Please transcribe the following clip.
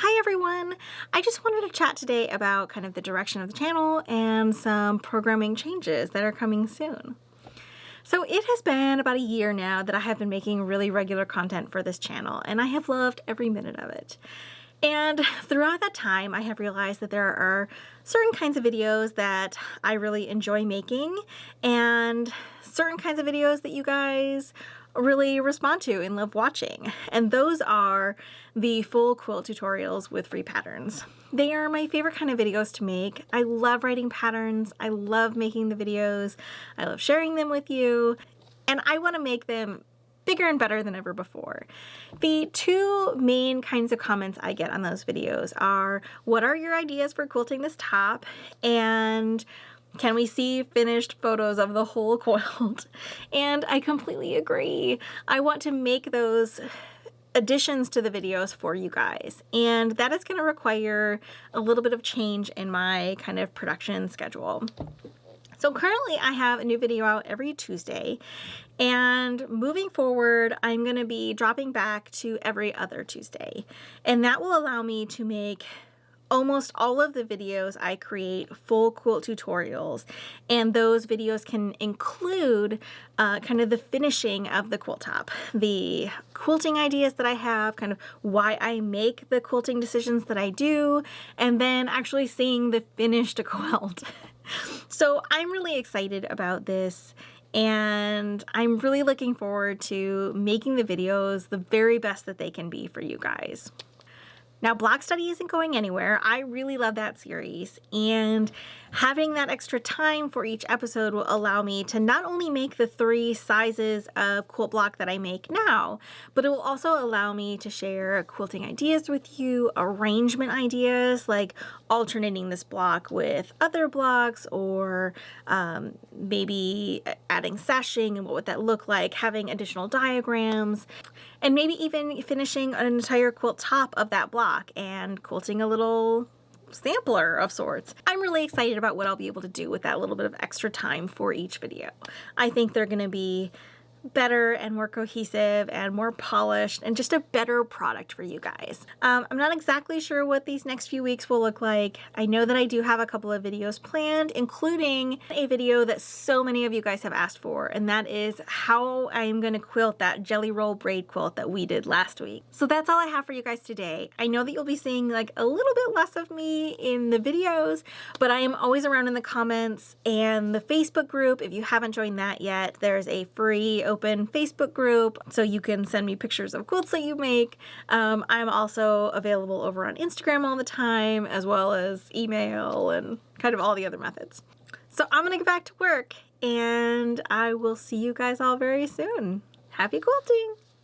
Hi everyone! I just wanted to chat today about kind of the direction of the channel and some programming changes that are coming soon. So it has been about a year now that I have been making really regular content for this channel, and I have loved every minute of it. And throughout that time, I have realized that there are certain kinds of videos that I really enjoy making and certain kinds of videos that you guys really respond to and love watching. And those are the full quilt tutorials with free patterns. They are my favorite kind of videos to make. I love writing patterns. I love making the videos. I love sharing them with you. And I want to make them bigger and better than ever before. The two main kinds of comments I get on those videos are, what are your ideas for quilting this top? And can we see finished photos of the whole quilt? And I completely agree. I want to make those additions to the videos for you guys, and that is going to require a little bit of change in my kind of production schedule. So currently I have a new video out every Tuesday, and moving forward I'm going to be dropping back to every other Tuesday, and that will allow me to make almost all of the videos I create full quilt tutorials, and those videos can include kind of the finishing of the quilt top, the quilting ideas that I have, kind of why I make the quilting decisions that I do, and then actually seeing the finished quilt. So I'm really excited about this, and I'm really looking forward to making the videos the very best that they can be for you guys. Now, block study isn't going anywhere. I really love that series, and having that extra time for each episode will allow me to not only make the 3 sizes of quilt block that I make now, but it will also allow me to share quilting ideas with you, arrangement ideas, like alternating this block with other blocks, or maybe adding sashing and what would that look like, having additional diagrams, and maybe even finishing an entire quilt top of that block and quilting a little sampler of sorts. I'm really excited about what I'll be able to do with that little bit of extra time for each video. I think they're going to be better and more cohesive and more polished and just a better product for you guys. I'm not exactly sure what these next few weeks will look like. I know that I do have a couple of videos planned, including a video that so many of you guys have asked for, and that is how I am going to quilt that jelly roll braid quilt that we did last week. So that's all I have for you guys today. I know that you'll be seeing like a little bit less of me in the videos, but I am always around in the comments and the Facebook group. If you haven't joined that yet, there's a free open Facebook group, so you can send me pictures of quilts that you make. I'm also available over on Instagram all the time, as well as email and kind of all the other methods. So I'm gonna get back to work, and I will see you guys all very soon. Happy quilting!